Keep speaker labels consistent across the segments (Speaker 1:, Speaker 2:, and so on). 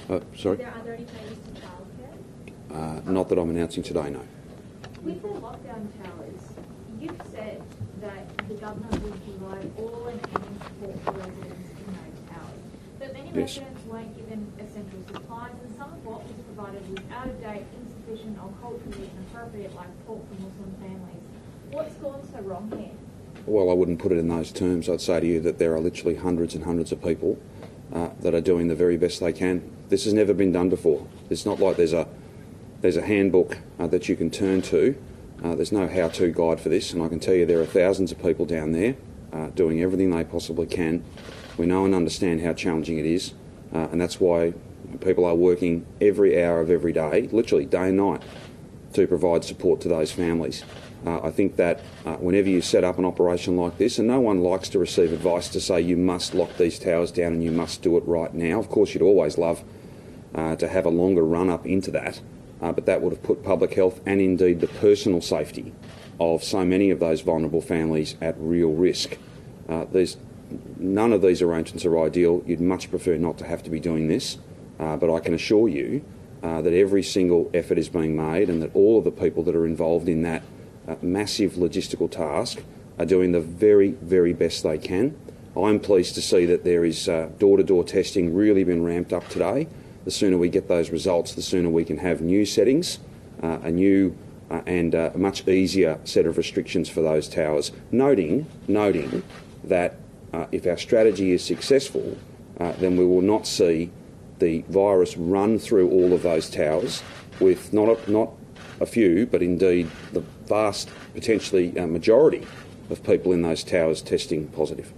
Speaker 1: Sorry?
Speaker 2: Are there any changes to childcare?
Speaker 1: Not that I'm announcing today, no.
Speaker 2: With the lockdown towers, you've said that the government will provide all and any support for residents in those towers. But many residents weren't given essential supplies, and some of what was provided was out of date, insufficient, or culturally inappropriate, like pork for Muslim families. What's gone so wrong here?
Speaker 1: Well, I wouldn't put it in those terms. I'd say to you that there are literally hundreds and hundreds of people that are doing the very best they can. This has never been done before. It's not like there's a handbook that you can turn to. There's no how-to guide for this, and I can tell you there are thousands of people down there doing everything they possibly can. We know and understand how challenging it is, and that's why people are working every hour of every day, literally day and night, to provide support to those families. I think that whenever you set up an operation like this, and no one likes to receive advice to say you must lock these towers down and you must do it right now. Of course, you'd always love to have a longer run-up into that, but that would have put public health and indeed the personal safety of so many of those vulnerable families at real risk. None of these arrangements are ideal. You'd much prefer not to have to be doing this, but I can assure you that every single effort is being made and that all of the people that are involved in that massive logistical task are doing the very, very best they can. I'm pleased to see that there is door-to-door testing really been ramped up today. The sooner we get those results, the sooner we can have new settings, a new and a much easier set of restrictions for those towers. Noting that if our strategy is successful, then we will not see the virus run through all of those towers with not a few, but indeed the vast, potentially majority of people in those towers testing positive.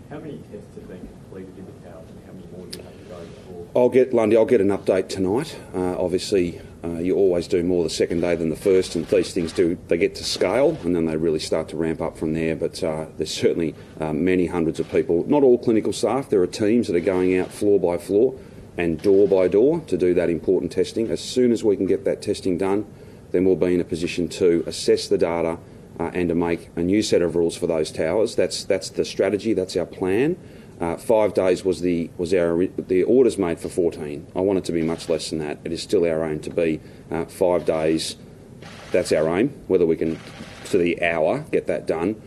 Speaker 3: How many tests have been completed in the towers and how many more do you have to go before?
Speaker 1: I'll get an update tonight. Obviously, you always do more the second day than the first, and these things they get to scale and then they really start to ramp up from there. But there's certainly many hundreds of people, not all clinical staff. There are teams that are going out floor by floor and door by door to do that important testing. As soon as we can get that testing done, then we'll be in a position to assess the data and to make a new set of rules for those towers. That's the strategy. That's our plan. 5 days was the orders made for 14. I want it to be much less than that. It is still our aim to be 5 days. That's our aim. Whether we can to the hour get that done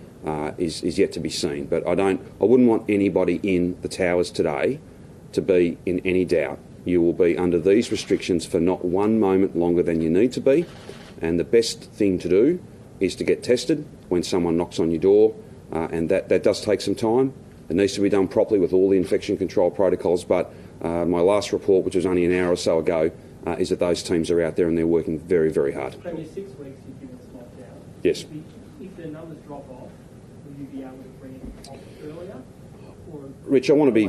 Speaker 1: is yet to be seen. But I wouldn't want anybody in the towers today to be in any doubt. You will be under these restrictions for not one moment longer than you need to be. And the best thing to do is to get tested when someone knocks on your door, and that does take some time. It needs to be done properly with all the infection control protocols, but my last report, which was only an hour or so ago, is that those teams are out there and they're working very, very hard.
Speaker 4: Premier, 6 weeks you've given us lockdown.
Speaker 1: Yes.
Speaker 4: If the numbers drop off, will you be able to bring it off earlier? Or
Speaker 1: Rich, I want to be,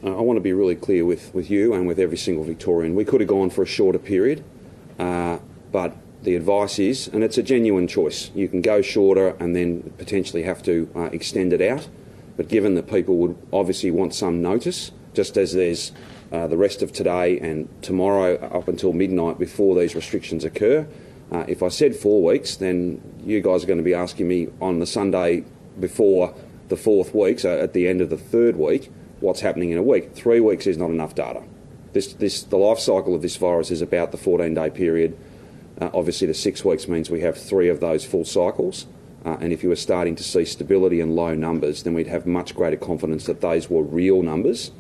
Speaker 1: I want to be really clear with you and with every single Victorian. We could have gone for a shorter period, but the advice is, and it's a genuine choice, you can go shorter and then potentially have to extend it out. But given that people would obviously want some notice, just as there's the rest of today and tomorrow up until midnight before these restrictions occur, if I said 4 weeks, then you guys are going to be asking me on the Sunday before the 4th week, so at the end of the 3rd week, what's happening in a week. 3 weeks is not enough data. The life cycle of this virus is about the 14-day period. Obviously, the 6 weeks means we have 3 of those full cycles. And if you were starting to see stability and low numbers, then we'd have much greater confidence that those were real numbers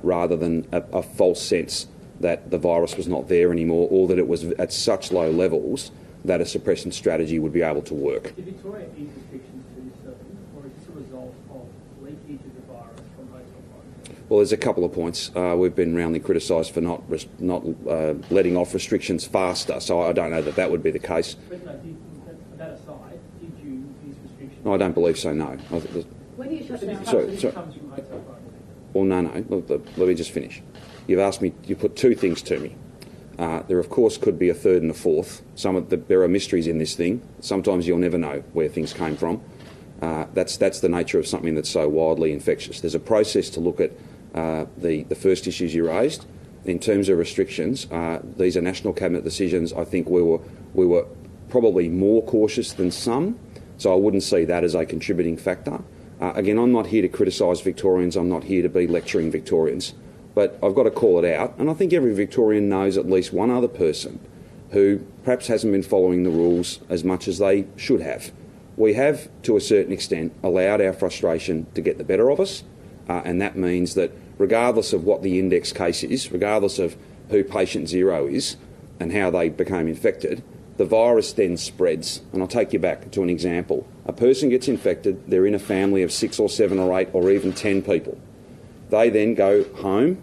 Speaker 1: rather than a false sense that the virus was not there anymore or that it was at such low levels that a suppression strategy would be able to work.
Speaker 4: Did Victoria ease restrictions too soon, or is this a result of leakage of the virus from hotel environments?
Speaker 1: Well, there's a couple of points. We've been roundly criticised for not letting off restrictions faster, so I don't know that would be the case.
Speaker 4: But no, that aside, did you ease restrictions?
Speaker 1: No, I don't believe so, no.
Speaker 2: When you shut down,
Speaker 1: Sorry.
Speaker 4: Comes from hotel environments.
Speaker 1: Well, no. Let me just finish. You've asked me, you put 2 things to me. There, of course, could be a 3rd and a 4th. There are mysteries in this thing. Sometimes you'll never know where things came from. That's the nature of something that's so wildly infectious. There's a process to look at the first issues you raised. In terms of restrictions, these are National Cabinet decisions. I think we were probably more cautious than some, so I wouldn't see that as a contributing factor. Again, I'm not here to criticise Victorians. I'm not here to be lecturing Victorians. but I've got to call it out, and I think every Victorian knows at least one other person who perhaps hasn't been following the rules as much as they should have. We have, to a certain extent, allowed our frustration to get the better of us, and that means that regardless of what the index case is, regardless of who patient zero is and how they became infected, the virus then spreads. And I'll take you back to an example. A person gets infected, they're in a family of 6 or 7 or 8 or even 10 people. They then go home,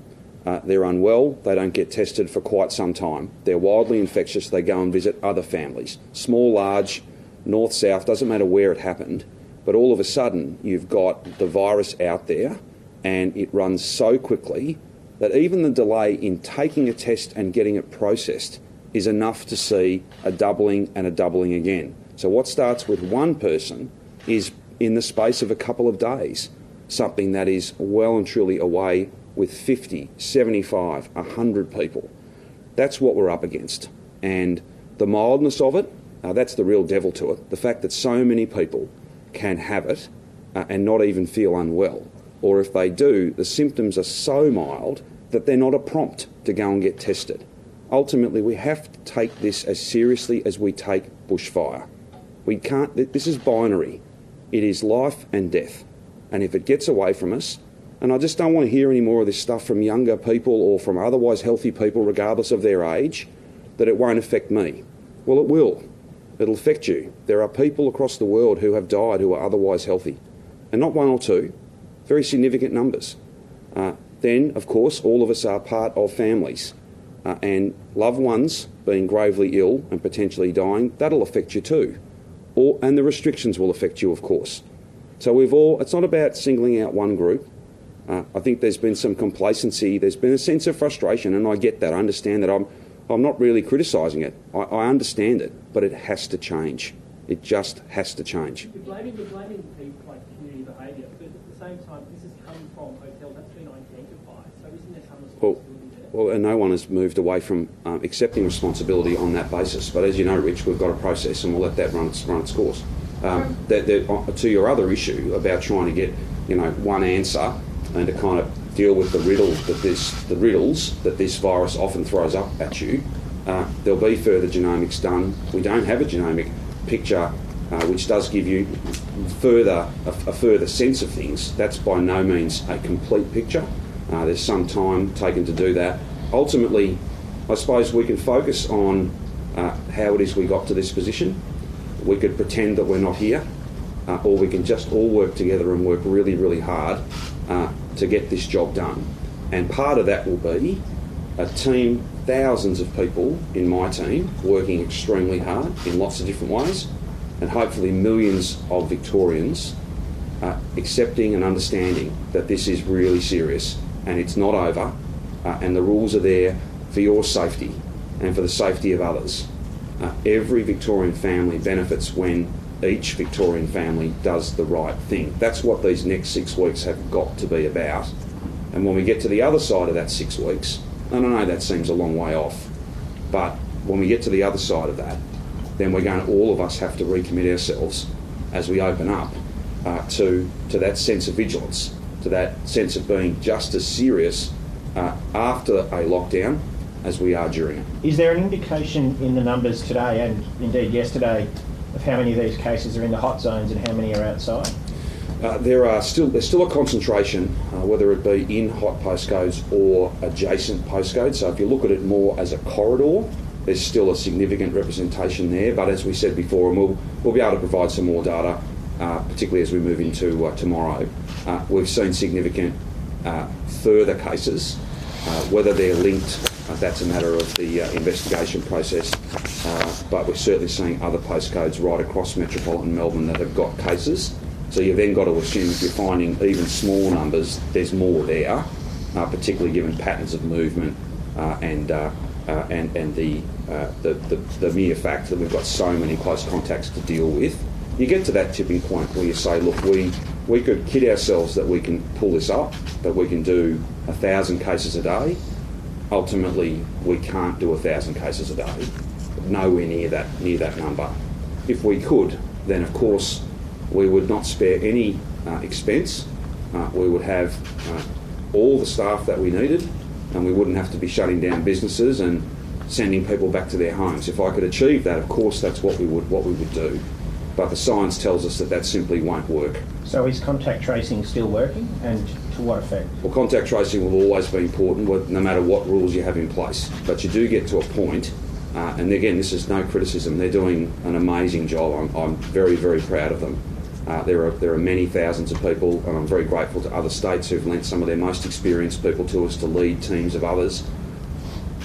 Speaker 1: they're unwell, they don't get tested for quite some time. They're wildly infectious, they go and visit other families. Small, large, north, south, doesn't matter where it happened, but all of a sudden you've got the virus out there and it runs so quickly that even the delay in taking a test and getting it processed is enough to see a doubling and a doubling again. So what starts with one person is, in the space of a couple of days, something that is well and truly away with 50, 75, 100 people. That's what we're up against. And the mildness of it, that's the real devil to it. The fact that so many people can have it and not even feel unwell. Or if they do, the symptoms are so mild that they're not a prompt to go and get tested. Ultimately, we have to take this as seriously as we take bushfire. We can't, this is binary. It is life and death. And if it gets away from us, and I just don't want to hear any more of this stuff from younger people or from otherwise healthy people, regardless of their age, that it won't affect me. Well, it will. It'll affect you. There are people across the world who have died who are otherwise healthy. And not one or two, very significant numbers. Then, of course, all of us are part of families. And loved ones being gravely ill and potentially dying, that'll affect you too. And the restrictions will affect you, of course. So it's not about singling out one group. I think there's been some complacency, there's been a sense of frustration, and I get that, I understand that. I'm not really criticising it. I understand it, but it has to change. It just has to change.
Speaker 4: You're blaming people like community behaviour, but at the same time, this has come from hotels that's been identified, so isn't there some responsibility there?
Speaker 1: Well, and no one has moved away from accepting responsibility on that basis. But as you know, Rich, we've got a process and we'll let that run its course. To your other issue about trying to get, one answer and to kind of deal with the riddles that this virus often throws up at you, there'll be further genomics done. We don't have a genomic picture which does give you a further sense of things. That's by no means a complete picture. There's some time taken to do that. Ultimately, I suppose we can focus on how it is we got to this position. We could pretend that we're not here, or we can just all work together and work really, really hard to get this job done. And part of that will be a team, thousands of people in my team working extremely hard in lots of different ways, and hopefully millions of Victorians accepting and understanding that this is really serious and it's not over, and the rules are there for your safety and for the safety of others. Every Victorian family benefits when each Victorian family does the right thing. That's what these next 6 weeks have got to be about. And when we get to the other side of that 6 weeks, I don't know, that seems a long way off, but when we get to the other side of that, then all of us have to recommit ourselves as we open up to that sense of vigilance, to that sense of being just as serious after a lockdown as we are during it.
Speaker 5: Is there an indication in the numbers today and indeed yesterday of how many of these cases are in the hot zones and how many are outside?
Speaker 1: There's still a concentration, whether it be in hot postcodes or adjacent postcodes. So if you look at it more as a corridor, there's still a significant representation there. But as we said before, and we'll be able to provide some more data, particularly as we move into tomorrow, we've seen significant further cases. Whether they're linked, that's a matter of the investigation process. But we're certainly seeing other postcodes right across metropolitan Melbourne that have got cases. So you've then got to assume if you're finding even small numbers, there's more there, particularly given patterns of movement and the mere fact that we've got so many close contacts to deal with. You get to that tipping point where you say, look, we could kid ourselves that we can pull this up, that we can do 1,000 cases a day. Ultimately, we can't do 1,000 cases a day. Nowhere near that number. If we could, then of course we would not spare any expense. We would have all the staff that we needed and we wouldn't have to be shutting down businesses and sending people back to their homes. If I could achieve that, of course, that's what we would do. But the science tells us that simply won't work.
Speaker 5: So is contact tracing still working, and to what effect?
Speaker 1: Well, contact tracing will always be important, no matter what rules you have in place. But you do get to a point, and again, this is no criticism. They're doing an amazing job. I'm very, very proud of them. There are many thousands of people, and I'm very grateful to other states who've lent some of their most experienced people to us to lead teams of others.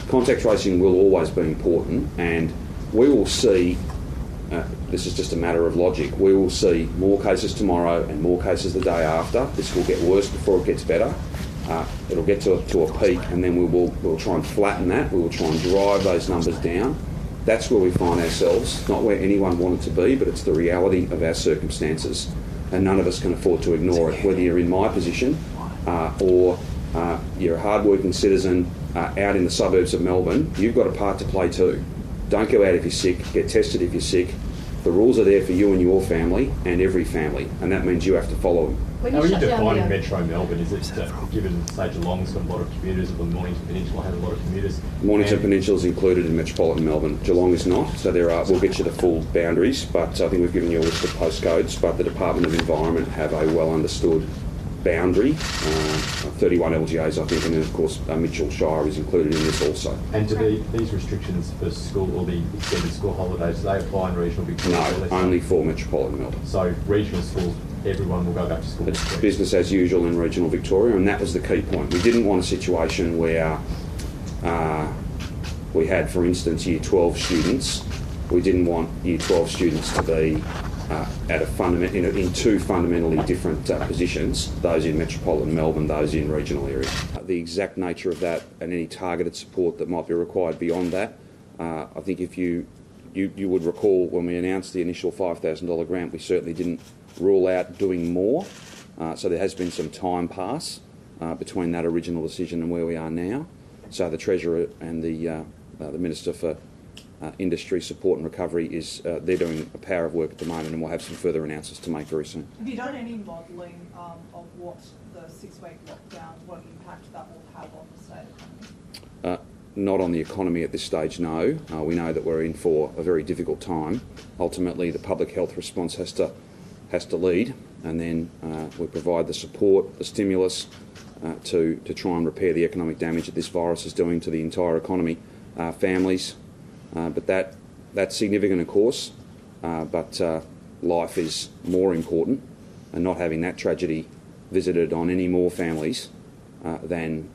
Speaker 1: Contact tracing will always be important, and we will see, this is just a matter of logic, we will see more cases tomorrow and more cases the day after. This will get worse before it gets better. It'll get to a peak, and then we'll try and flatten that. We will try and drive those numbers down. That's where we find ourselves, not where anyone wanted to be, but it's the reality of our circumstances, and none of us can afford to ignore it. Whether you're in my position or you're a hard-working citizen out in the suburbs of Melbourne, you've got a part to play too. Don't go out if you're sick, get tested if you're sick. The rules are there for you and your family and every family, and that means you have to follow them.
Speaker 3: How are you defining Metro Melbourne? Is it given, say, Geelong's got a lot of commuters, or the Mornington Peninsula has a lot of commuters?
Speaker 1: Mornington Peninsula is included in metropolitan Melbourne. Geelong is not, so we'll get you the full boundaries, but I think we've given you a list of postcodes, but the Department of Environment have a well understood boundary, 31 LGAs I think, and then of course Mitchell Shire is included in this also.
Speaker 3: And do these restrictions for school or the extended school holidays, do they apply in regional Victoria?
Speaker 1: No, only for metropolitan Melbourne.
Speaker 3: So regional schools, everyone will go back to school?
Speaker 1: It's business as usual in regional Victoria, and that was the key point. We didn't want a situation where we had, for instance, Year 12 students. We didn't want Year 12 students to be in two fundamentally different positions, those in metropolitan Melbourne, those in regional areas. The exact nature of that and any targeted support that might be required beyond that, I think if you would recall when we announced the initial $5,000 grant, we certainly didn't rule out doing more. So there has been some time pass between that original decision and where we are now. So the Treasurer and the Minister for Industry Support and Recovery they're doing a power of work at the moment, and we'll have some further announcements to make very soon.
Speaker 6: Have you done any modelling of what the 6-week lockdown, what impact that will have on the state economy?
Speaker 1: Not on the economy at this stage, no. We know that we're in for a very difficult time. Ultimately, the public health response has to lead, and then we provide the support, the stimulus to try and repair the economic damage that this virus is doing to the entire economy, families. But that's significant, of course, but life is more important, and not having that tragedy visited on any more families than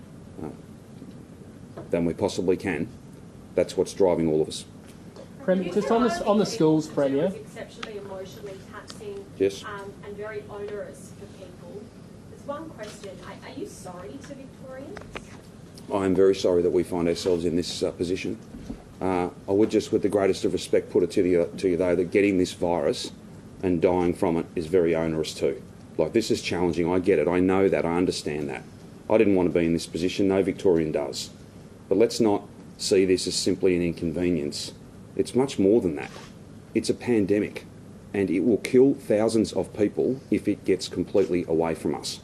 Speaker 1: we possibly can. That's what's driving all of us.
Speaker 7: Premier, just on the schools, Premier.
Speaker 8: It's exceptionally emotionally taxing,
Speaker 1: yes,
Speaker 8: and very onerous for people. There's one question: are you sorry to Victorians?
Speaker 1: I am very sorry that we find ourselves in this position. I would just, with the greatest of respect, put it to you though, that getting this virus and dying from it is very onerous too. Like, this is challenging. I get it. I know that. I understand that. I didn't want to be in this position. No Victorian does. But let's not see this as simply an inconvenience. It's much more than that. It's a pandemic, and it will kill thousands of people if it gets completely away from us.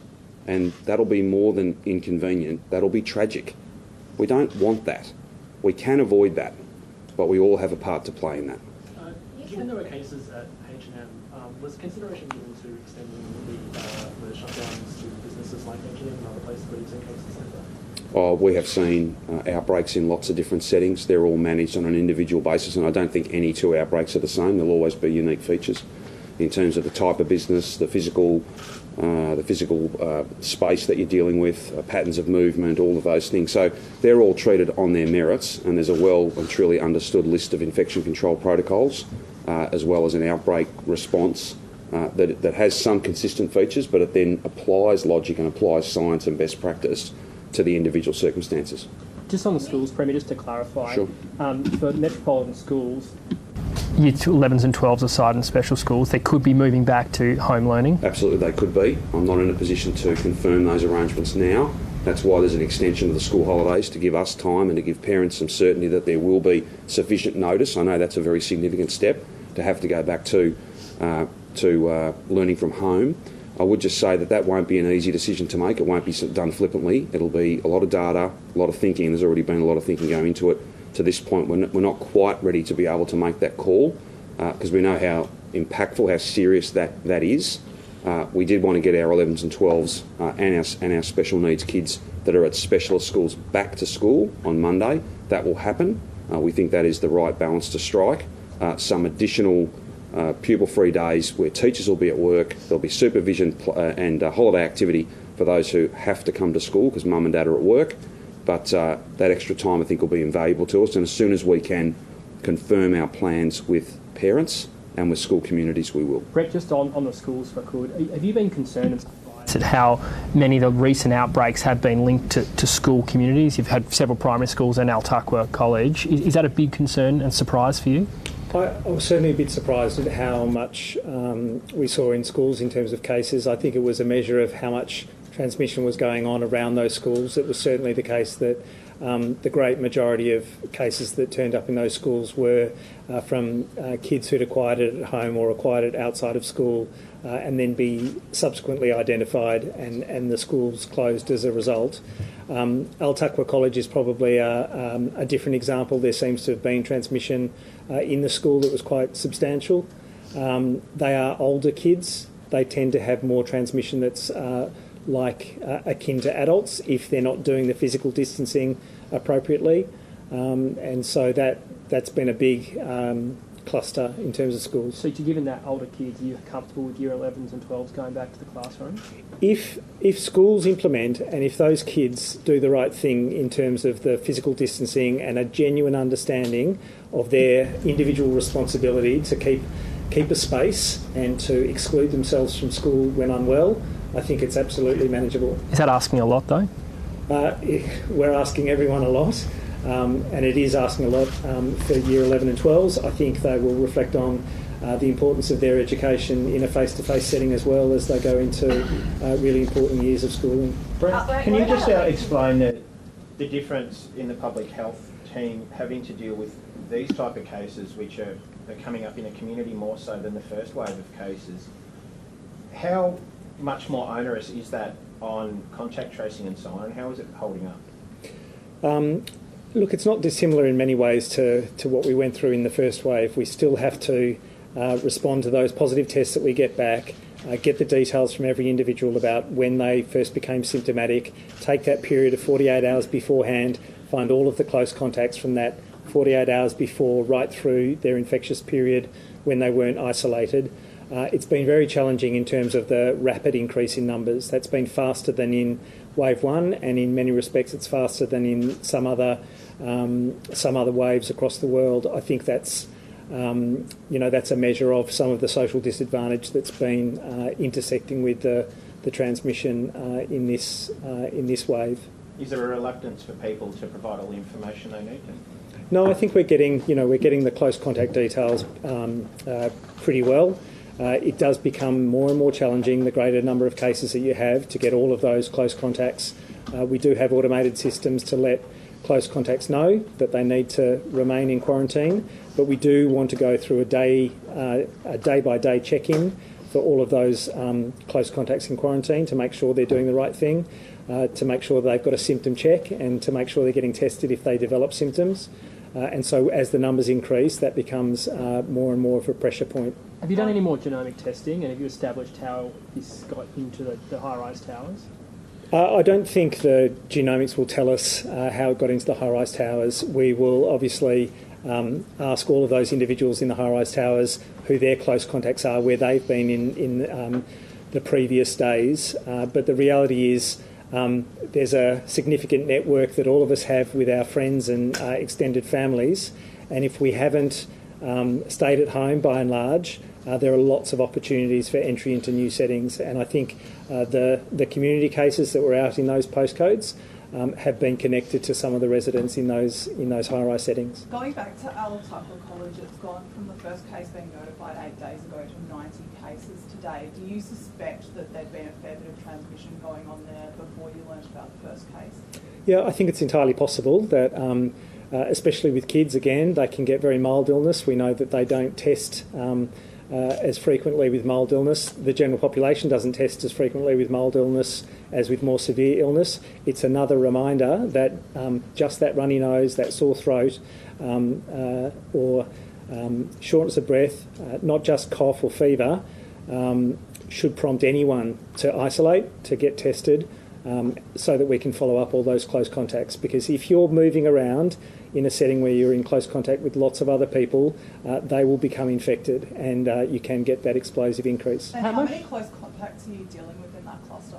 Speaker 1: And that'll be more than inconvenient. That'll be tragic. We don't want that. We can avoid that, but we all have a part to play in that.
Speaker 4: Given there were cases at H&M, was consideration given to extending the shutdowns to businesses like H&M and other places where you've seen cases like that?
Speaker 1: We have seen outbreaks in lots of different settings. They're all managed on an individual basis, and I don't think any two outbreaks are the same. There'll always be unique features in terms of the type of business, the physical space that you're dealing with, patterns of movement, all of those things. So they're all treated on their merits, and there's a well and truly understood list of infection control protocols, as well as an outbreak response that has some consistent features, but it then applies logic and applies science and best practice to the individual circumstances.
Speaker 7: Just on the schools, Premier, just to clarify,
Speaker 1: sure.
Speaker 7: For metropolitan schools, Year 11s and 12s aside in special schools, they could be moving back to home learning?
Speaker 1: Absolutely, they could be. I'm not in a position to confirm those arrangements now. That's why there's an extension of the school holidays, to give us time and to give parents some certainty that there will be sufficient notice. I know that's a very significant step, to have to go back to learning from home. I would just say that that won't be an easy decision to make. It won't be done flippantly. It'll be a lot of data, a lot of thinking, and there's already been a lot of thinking going into it. To this point, we're not quite ready to be able to make that call because we know how impactful, how serious that is. We did want to get our 11s and 12s and our special needs kids that are at specialist schools back to school on Monday. That will happen. We think that is the right balance to strike. Some additional pupil-free days where teachers will be at work. There'll be supervision and holiday activity for those who have to come to school because mum and dad are at work. But that extra time, I think, will be invaluable to us. And as soon as we can confirm our plans with parents and with school communities, we will.
Speaker 7: Brett, just on the schools, if I could, have you been concerned at how many of the recent outbreaks have been linked to school communities? You've had several primary schools and Altaqua College. Is that a big concern and surprise for you?
Speaker 9: I was certainly a bit surprised at how much we saw in schools in terms of cases. I think it was a measure of how much transmission was going on around those schools. It was certainly the case that the great majority of cases that turned up in those schools were from kids who'd acquired it at home or acquired it outside of school and then be subsequently identified and the schools closed as a result. Altaqua College is probably a different example. There seems to have been transmission in the school that was quite substantial. They are older kids. They tend to have more transmission that's akin to adults if they're not doing the physical distancing appropriately. And so that's been a big cluster in terms of schools.
Speaker 7: So given that older kids, are you comfortable with year 11s and 12s going back to the classroom?
Speaker 9: If schools implement and if those kids do the right thing in terms of the physical distancing and a genuine understanding of their individual responsibility to keep a space and to exclude themselves from school when unwell, I think it's absolutely manageable.
Speaker 7: Is that asking a lot though?
Speaker 9: We're asking everyone a lot. And it is asking a lot for year 11 and 12s. I think they will reflect on the importance of their education in a face-to-face setting as well as they go into really important years of schooling.
Speaker 5: Brett, can you just explain the difference in the public health team having to deal with these type of cases which are coming up in a community more so than the first wave of cases? How much more onerous is that on contact tracing and so on, and how is it holding up?
Speaker 9: Look, it's not dissimilar in many ways to what we went through in the first wave. We still have to respond to those positive tests that we get back, get the details from every individual about when they first became symptomatic, take that period of 48 hours beforehand, find all of the close contacts from that 48 hours before right through their infectious period when they weren't isolated. It's been very challenging in terms of the rapid increase in numbers. That's been faster than in wave one, and in many respects it's faster than in some other waves across the world. I think that's that's a measure of some of the social disadvantage that's been intersecting with the transmission in this wave.
Speaker 5: Is there a reluctance for people to provide all the information they need?
Speaker 9: No, I think we're getting the close contact details pretty well. It does become more and more challenging the greater number of cases that you have to get all of those close contacts. We do have automated systems to let close contacts know that they need to remain in quarantine, but we do want to go through a day-by-day check-in for all of those close contacts in quarantine to make sure they're doing the right thing, to make sure they've got a symptom check and to make sure they're getting tested if they develop symptoms. And so as the numbers increase, that becomes more and more of a pressure point.
Speaker 7: Have you done any more genomic testing, and have you established how this got into the high-rise towers?
Speaker 9: I don't think the genomics will tell us how it got into the high-rise towers. We will obviously ask all of those individuals in the high-rise towers who their close contacts are, where they've been in the previous days. But the reality is there's a significant network that all of us have with our friends and extended families, and if we haven't stayed at home by and large, there are lots of opportunities for entry into new settings, and I think the community cases that were out in those postcodes have been connected to some of the residents in those high-rise settings.
Speaker 6: Going back to Altaqua College, it's gone from the first case being notified 8 days ago to 90 cases today. Do you suspect that there'd been a fair bit of transmission going on there before you learnt about the first case?
Speaker 9: Yeah, I think it's entirely possible that, especially with kids, again, they can get very mild illness. We know that they don't test as frequently with mild illness. The general population doesn't test as frequently with mild illness as with more severe illness. It's another reminder that just that runny nose, that sore throat, or shortness of breath, not just cough or fever, should prompt anyone to isolate, to get tested, so that we can follow up all those close contacts. Because if you're moving around in a setting where you're in close contact with lots of other people, they will become infected, and you can get that explosive increase.
Speaker 6: And how many close contacts are you dealing with in that cluster?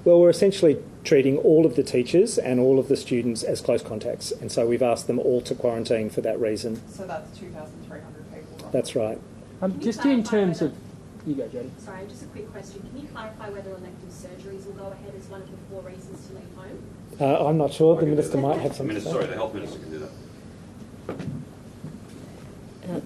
Speaker 9: Well, we're essentially treating all of the teachers and all of the students as close contacts, and so we've asked them all to quarantine for that reason.
Speaker 6: So that's 2,300 people, right?
Speaker 9: That's right.
Speaker 7: Just in terms of... You go, Jodie.
Speaker 8: Sorry, just a quick question. Can you clarify whether elective surgeries will go ahead as one of the 4 reasons to leave home?
Speaker 9: I'm not sure. The Minister might have something to say.
Speaker 1: Sorry, the Health Minister can do that.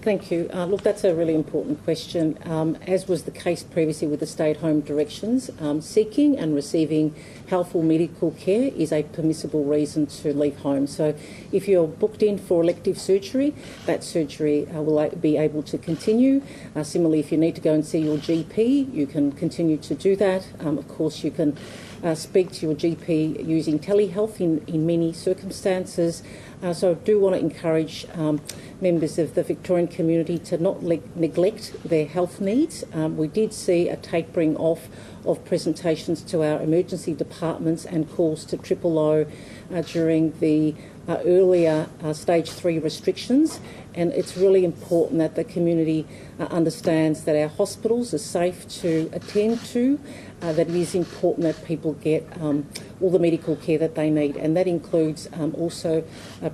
Speaker 10: Thank you. Look, that's a really important question. As was the case previously with the stay-at-home directions, seeking and receiving health or medical care is a permissible reason to leave home. So if you're booked in for elective surgery, that surgery will be able to continue. Similarly, if you need to go and see your GP, you can continue to do that. Of course, you can speak to your GP using telehealth in many circumstances. So I do want to encourage members of the Victorian community to not neglect their health needs. We did see a tapering off of presentations to our emergency departments and calls to 000 during the earlier stage 3 restrictions, and it's really important that the community understands that our hospitals are safe to attend to, that it is important that people get all the medical care that they need, and that includes also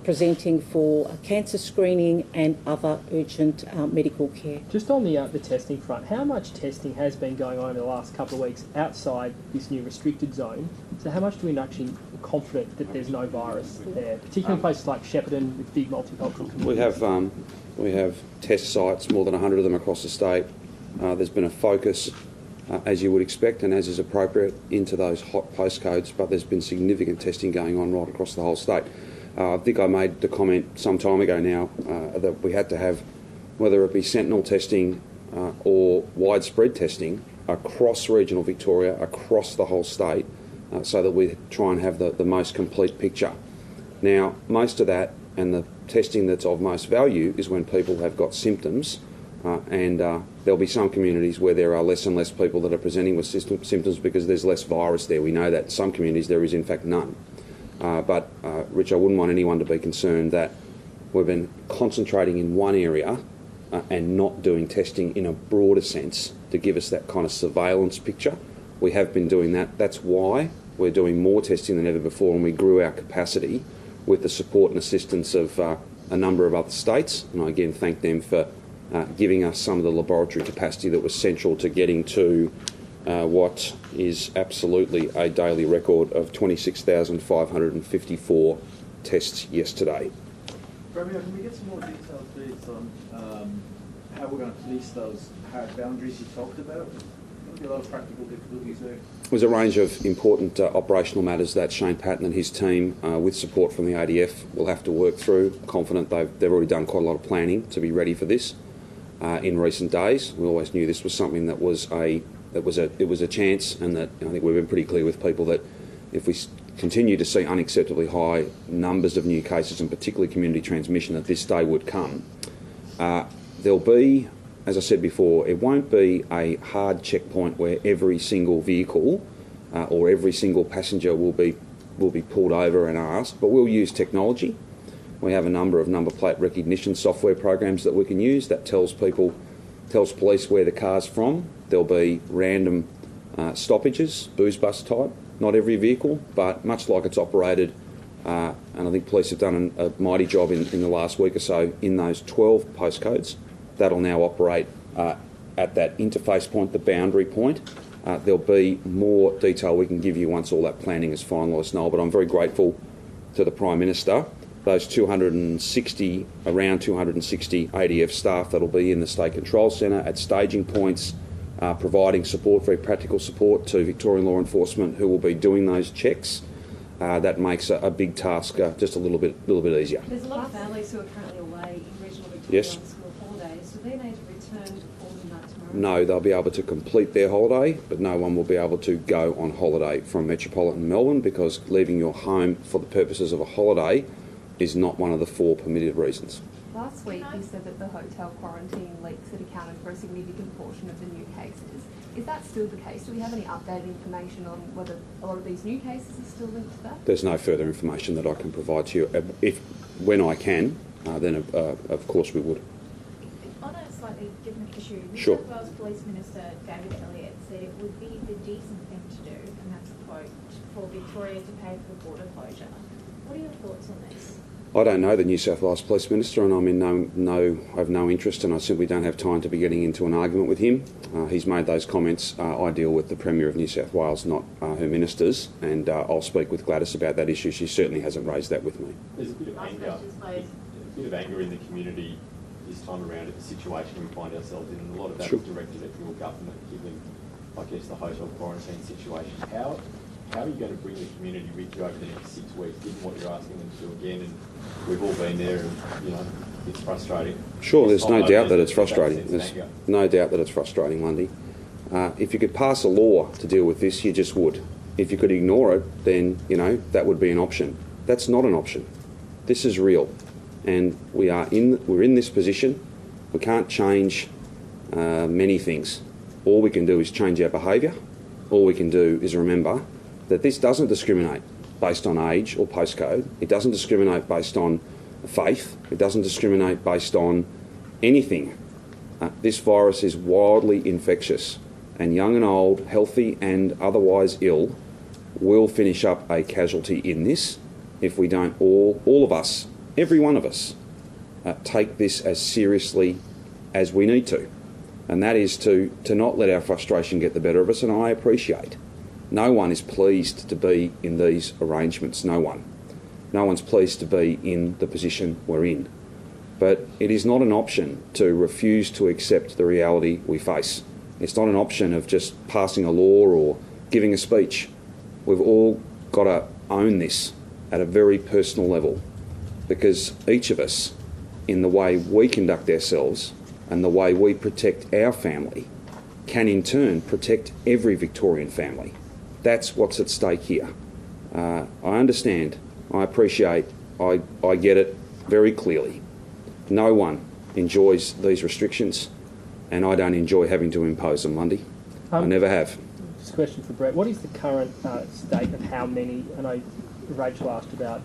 Speaker 10: presenting for cancer screening and other urgent medical care.
Speaker 7: Just on the testing front, how much testing has been going on over the last couple of weeks outside this new restricted zone? So how much do we actually confident that there's no virus there, particularly in places like Shepparton with big multicultural communities?
Speaker 1: We have test sites, more than 100 of them across the state. There's been a focus, as you would expect and as is appropriate, into those hot postcodes, but there's been significant testing going on right across the whole state. I think I made the comment some time ago now that we had to have, whether it be sentinel testing or widespread testing across regional Victoria, across the whole state, so that we try and have the most complete picture. Now, most of that and the testing that's of most value is when people have got symptoms, and there'll be some communities where there are less and less people that are presenting with symptoms because there's less virus there. We know that. In some communities there is in fact none. But Rich, I wouldn't want anyone to be concerned that we've been concentrating in one area and not doing testing in a broader sense to give us that kind of surveillance picture. We have been doing that. That's why we're doing more testing than ever before, and we grew our capacity with the support and assistance of a number of other states. And I again thank them for giving us some of the laboratory capacity that was central to getting to what is absolutely a daily record of 26,554 tests yesterday.
Speaker 11: Premier, can we get some more details, please, on how we're going to police those hard boundaries you talked about? There'll be a lot of practical difficulties there.
Speaker 1: There's a range of important operational matters that Shane Patton and his team, with support from the ADF, will have to work through. Confident they've already done quite a lot of planning to be ready for this. In recent days, we always knew this was something that was a chance, and that I think we've been pretty clear with people that if we continue to see unacceptably high numbers of new cases, and particularly community transmission, that this day would come. There'll be, as I said before, it won't be a hard checkpoint where every single vehicle or every single passenger will be pulled over and asked, but we'll use technology. We have a number of number plate recognition software programs that we can use that tells police where the car's from. There'll be random stoppages, booze bus type, not every vehicle, but much like it's operated, and I think police have done a mighty job in the last week or so in those 12 postcodes. That'll now operate at that interface point, the boundary point. There'll be more detail we can give you once all that planning is finalised, Noel, but I'm very grateful to the Prime Minister. Those around 260 ADF staff that'll be in the State Control Centre at staging points, providing support, very practical support to Victorian law enforcement who will be doing those checks. That makes a big task just a little bit easier.
Speaker 12: There's a lot of families who are currently away in regional Victoria
Speaker 1: Yes.
Speaker 12: on school holidays. Do they need to return before the
Speaker 1: no, they'll be able to complete their holiday, but no one will be able to go on holiday from metropolitan Melbourne, because leaving your home for the purposes of a holiday is not one of the 4 permitted reasons.
Speaker 12: Last week you said that the hotel quarantine leaks had accounted for a significant portion of the new cases. Is that still the case? Do we have any updated information on whether a lot of these new cases are still linked to that?
Speaker 1: There's no further information that I can provide to you. When I can, then of course we would.
Speaker 2: On a slightly different issue, New
Speaker 1: Sure.
Speaker 2: South Wales Police Minister David Elliott said it would be the decent thing to do, and that's a quote, for Victoria to pay for border closure. What are your thoughts on this?
Speaker 1: I don't know the New South Wales Police Minister, and I'm in I have no interest, and I simply don't have time to be getting into an argument with him. He's made those comments. I deal with the Premier of New South Wales, not her ministers, and I'll speak with Gladys about that issue. She certainly hasn't raised that with me.
Speaker 3: There's a bit of anger in the community this time around at the situation we find ourselves in, and a lot of that is directed at your government, given, I guess, the hotel quarantine situation. How are you going to bring the community with you over the next 6 weeks, given what you're asking them to do again? And we've all been there, and it's frustrating.
Speaker 1: Sure, there's no doubt that it's frustrating. There's no doubt that it's frustrating, Lundy. If you could pass a law to deal with this, you just would. If you could ignore it, then that would be an option. That's not an option. This is real, and we're in this position. We can't change many things. All we can do is change our behaviour. All we can do is remember that this doesn't discriminate based on age or postcode. It doesn't discriminate based on faith. It doesn't discriminate based on anything. This virus is wildly infectious, and young and old, healthy and otherwise ill, will finish up a casualty in this if we don't all of us, every one of us, take this as seriously as we need to. And that is to not let our frustration get the better of us, and I appreciate. No one is pleased to be in these arrangements, no one. No one's pleased to be in the position we're in. But it is not an option to refuse to accept the reality we face. It's not an option of just passing a law or giving a speech. We've all got to own this at a very personal level, because each of us, in the way we conduct ourselves and the way we protect our family, can in turn protect every Victorian family. That's what's at stake here. I understand, I appreciate, I get it very clearly. No one enjoys these restrictions, and I don't enjoy having to impose them, Lundy. I never have.
Speaker 7: Just a question for Brett. What is the current state of how many, I know Rachel asked about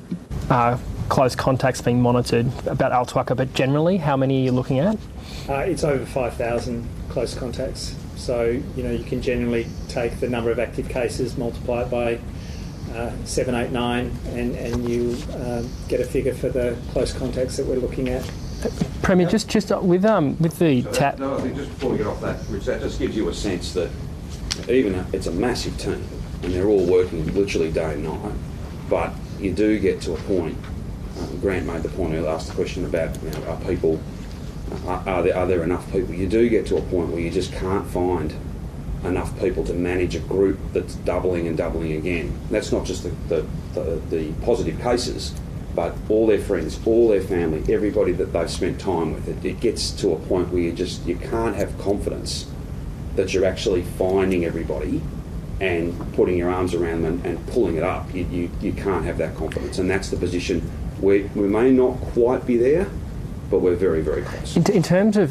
Speaker 7: close contacts being monitored, about Al-Tuaca, but generally, how many are you looking at?
Speaker 9: It's over 5,000 close contacts. So, you can generally take the number of active cases, multiply it by 7, 8, 9, and you get a figure for the close contacts that we're looking at.
Speaker 7: Premier, just with the tap.
Speaker 1: No, I think just before we get off that, Rich, that just gives you a sense that it's a massive team, and they're all working literally day and night. But you do get to a point. Grant made the point earlier, asked the question about are people. Are there enough people? You do get to a point where you just can't find enough people to manage a group that's doubling and doubling again. That's not just the positive cases, but all their friends, all their family, everybody that they've spent time with. It gets to a point where you can't have confidence that you're actually finding everybody and putting your arms around them and pulling it up. You can't have that confidence, and that's the position. We may not quite be there, but we're very, very close.
Speaker 7: In terms of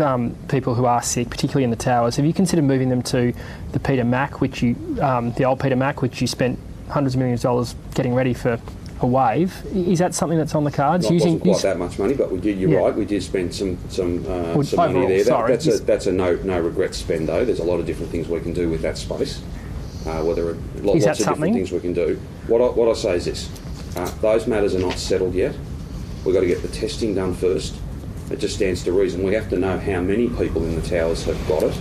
Speaker 7: people who are sick, particularly in the towers, have you considered moving them to the Peter Mac, the old Peter Mac, which you spent hundreds of millions of dollars getting ready for a wave? Is that something that's on the cards?
Speaker 1: It wasn't quite that much money, but we did. You're right. We did spend some money there. That's a no regret spend, though. There's a lot of different things we can do with that space. There are lots of different things we can do. What I say is this: those matters are not settled yet. We've got to get the testing done first. It just stands to reason. We have to know how many people in the towers have got it.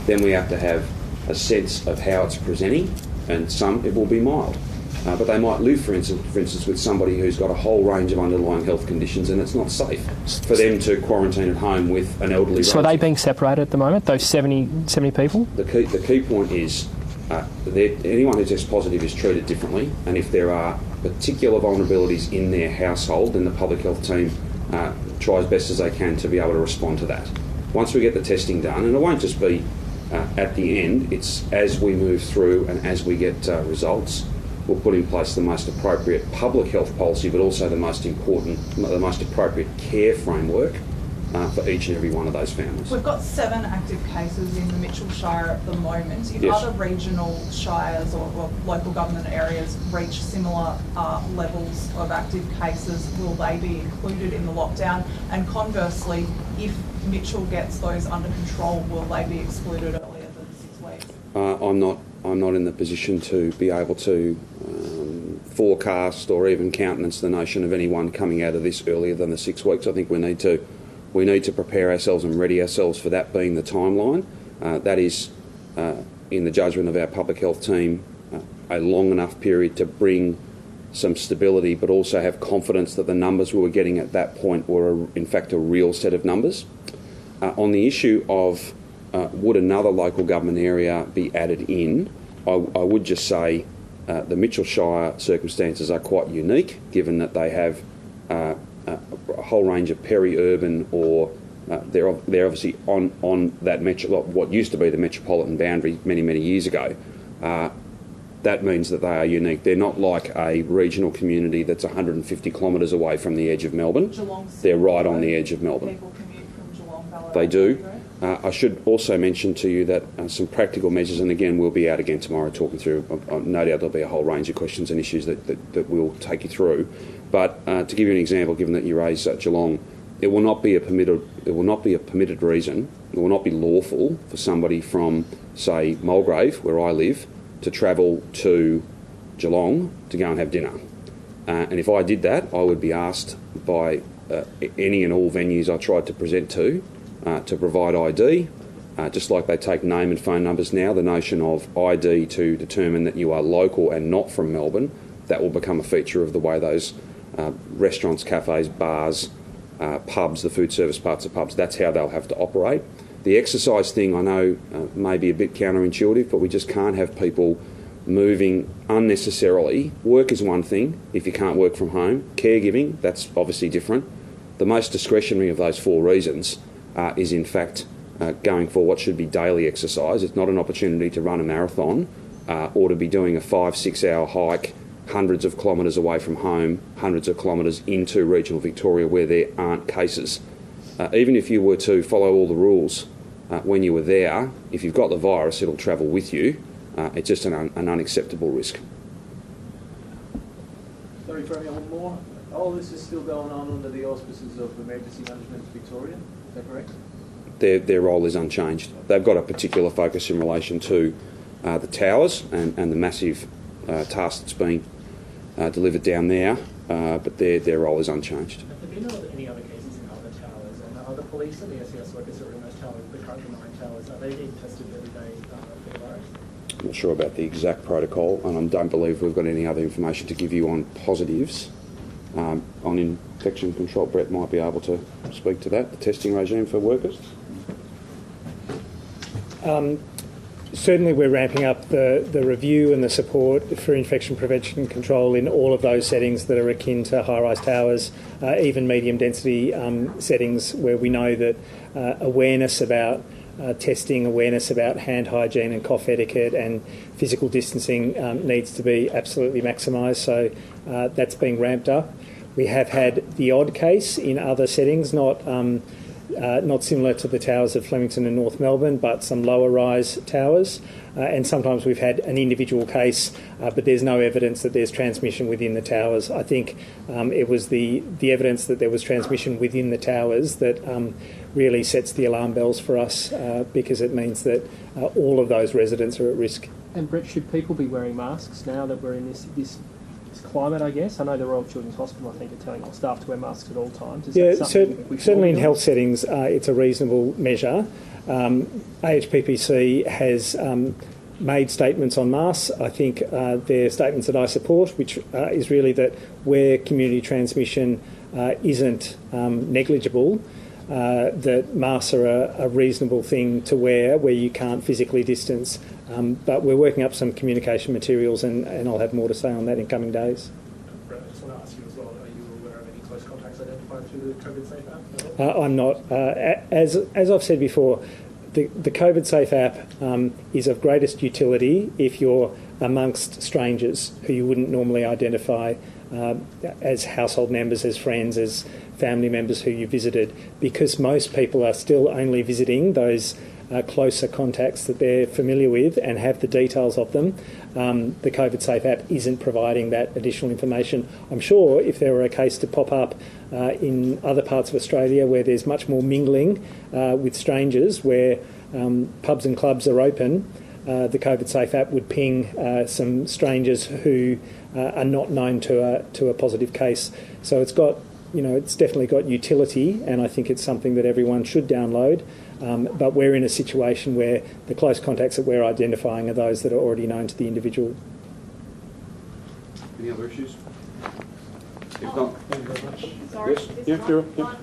Speaker 1: Then we have to have a sense of how it's presenting, and some it will be mild. But they might live, for instance, with somebody who's got a whole range of underlying health conditions, and it's not safe for them to quarantine at home with an elderly relative.
Speaker 7: So are they being separated at the moment, those 70 people?
Speaker 1: The key point is anyone who tests positive is treated differently, and if there are particular vulnerabilities in their household, then the public health team try as best as they can to be able to respond to that. Once we get the testing done, and it won't just be At the end, it's as we move through and as we get results, we'll put in place the most appropriate public health policy, but also the most appropriate care framework for each and every one of those families.
Speaker 6: We've got 7 active cases in the Mitchell Shire at the moment. If
Speaker 1: Yes.
Speaker 6: other regional shires or local government areas reach similar levels of active cases, will they be included in the lockdown? And conversely, if Mitchell gets those under control, will they be excluded earlier than 6 weeks?
Speaker 1: I'm not in the position to be able to forecast or even countenance the notion of anyone coming out of this earlier than the 6 weeks. I think we need to prepare ourselves and ready ourselves for that being the timeline. That is, in the judgment of our public health team, a long enough period to bring some stability, but also have confidence that the numbers we were getting at that point were, in fact, a real set of numbers. On the issue of would another local government area be added in, I would just say the Mitchell Shire circumstances are quite unique, given that they have a whole range of peri-urban or they're obviously on that what used to be the metropolitan boundary many years ago. That means that they are unique. They're not like a regional community that's 150 kilometres away from the edge of Melbourne. They're right on the edge of Melbourne.
Speaker 6: People commute from Geelong, Ballarat.
Speaker 1: They do. I should also mention to you that some practical measures, and again we'll be out again tomorrow talking through, no doubt there'll be a whole range of questions and issues that we'll take you through. But to give you an example, given that you raised Geelong, it will not be a permitted reason, it will not be lawful for somebody from, say, Mulgrave, where I live, to travel to Geelong to go and have dinner. And if I did that, I would be asked by any and all venues I tried to present to provide ID, just like they take name and phone numbers now. The notion of ID to determine that you are local and not from Melbourne, that will become a feature of the way those restaurants, cafes, bars, pubs, the food service parts of pubs, that's how they'll have to operate. The exercise thing I know may be a bit counterintuitive, but we just can't have people moving unnecessarily. Work is one thing if you can't work from home. Caregiving, that's obviously different. The most discretionary of those 4 reasons is in fact going for what should be daily exercise. It's not an opportunity to run a marathon or to be doing a 5-6 hour hike hundreds of kilometres away from home, hundreds of kilometres into regional Victoria where there aren't cases. Even if you were to follow all the rules when you were there, if you've got the virus, it'll travel with you. It's just an unacceptable risk.
Speaker 11: Sorry, Premier, one more. All this is still going on under the auspices of Emergency Management Victoria, is that correct?
Speaker 1: Their role is unchanged. They've got a particular focus in relation to the towers and the massive task that's being delivered down there, but their role is unchanged.
Speaker 7: Have you know any other cases in other towers? And are the police and the SES workers who are in those towers, the current 9 towers, are they being tested every day for the virus?
Speaker 1: I'm not sure about the exact protocol, and I don't believe we've got any other information to give you on positives. On infection control, Brett might be able to speak to that, the testing regime for workers.
Speaker 9: Certainly we're ramping up the review and the support for infection prevention control in all of those settings that are akin to high-rise towers, even medium density settings where we know that awareness about testing, awareness about hand hygiene and cough etiquette and physical distancing needs to be absolutely maximised. So that's being ramped up. We have had the odd case in other settings, not similar to the towers of Flemington and North Melbourne, but some lower rise towers. And sometimes we've had an individual case, but there's no evidence that there's transmission within the towers. I think it was the evidence that there was transmission within the towers that really sets the alarm bells for us, because it means that all of those residents are at risk.
Speaker 7: And Brett, should people be wearing masks now that we're in this climate, I guess? I know the Royal Children's Hospital, I think, are telling all staff to wear masks at all times. Is that
Speaker 9: certainly in health settings, it's a reasonable measure. AHPPC has made statements on masks. I think they're statements that I support, which is really that where community transmission isn't negligible, that masks are a reasonable thing to wear where you can't physically distance. But we're working up some communication materials, and I'll have more to say on that in coming days.
Speaker 4: Brett, I just want to ask you as well, are you aware of any close contacts identified through the COVID Safe app?
Speaker 9: I'm not. As I've said before, the COVID Safe app is of greatest utility if you're amongst strangers who you wouldn't normally identify as household members, as friends, as family members who you visited, because most people are still only visiting those closer contacts that they're familiar with and have the details of them. The COVID Safe app isn't providing that additional information. I'm sure if there were a case to pop up in other parts of Australia where there's much more mingling with strangers, where pubs and clubs are open, the COVID Safe app would ping some strangers who are not known to a positive case. So it's got, it's definitely got utility, and I think it's something that everyone should download. But we're in a situation where the close contacts that we're identifying are those that are already known to the individual.
Speaker 1: Any other issues? If not,
Speaker 4: Thank you very much.
Speaker 2: Sorry,
Speaker 1: yes,
Speaker 2: just
Speaker 1: yeah,
Speaker 2: one.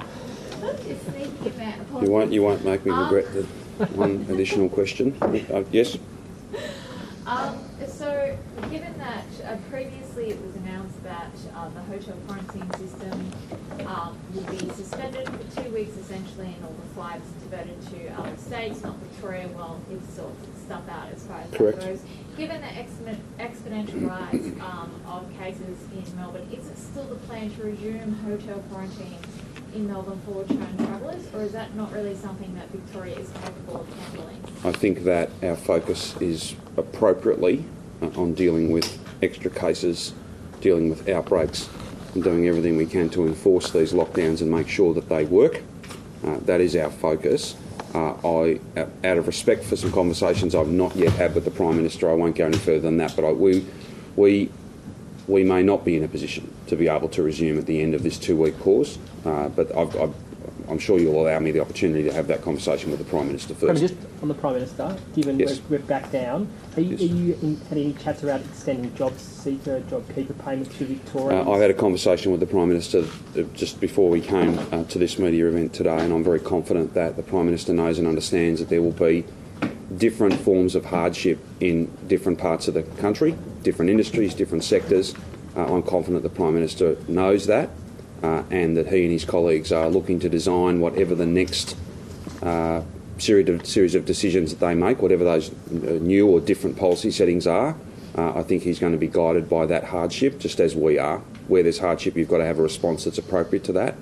Speaker 2: It's sneaking in there.
Speaker 1: you won't make me regret the one additional question. Yes.
Speaker 2: So, given that previously it was announced that the hotel quarantine system will be suspended for 2 weeks essentially, and all the flights diverted to other states, not Victoria, well, it's sort of stuff out as far as
Speaker 1: Correct.
Speaker 2: that goes. Given the exponential rise of cases in Melbourne, is it still the plan to resume hotel quarantine in Melbourne for return travellers, or is that not really something that Victoria is capable of handling?
Speaker 1: I think that our focus is appropriately on dealing with extra cases, dealing with outbreaks, and doing everything we can to enforce these lockdowns and make sure that they work. That is our focus. Out of respect for some conversations I've not yet had with the Prime Minister, I won't go any further than that, but we may not be in a position to be able to resume at the end of this 2-week pause, but I'm sure you'll allow me the opportunity to have that conversation with the Prime Minister first.
Speaker 7: Just on the Prime Minister, given
Speaker 1: Yes.
Speaker 7: we're back down, had any chats about extending job seeker, job keeper payments to Victoria?
Speaker 1: I've had a conversation with the Prime Minister just before we came to this media event today, and I'm very confident that the Prime Minister knows and understands that there will be different forms of hardship in different parts of the country, different industries, different sectors. I'm confident the Prime Minister knows that, and that he and his colleagues are looking to design whatever the next series of decisions that they make, whatever those new or different policy settings are. I think he's going to be guided by that hardship, just as we are. Where there's hardship, you've got to have a response that's appropriate to that,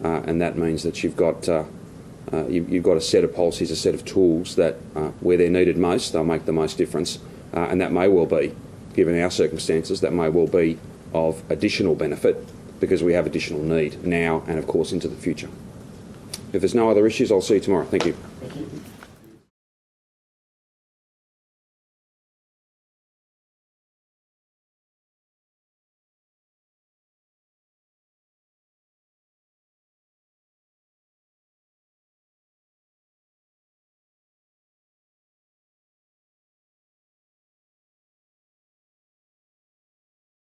Speaker 1: and that means that you've got a set of policies, a set of tools that, where they're needed most, they'll make the most difference, and that may well be, given our circumstances, that may well be of additional benefit because we have additional need now and, of course, into the future. If there's no other issues, I'll see you tomorrow. Thank you.
Speaker 4: Thank you.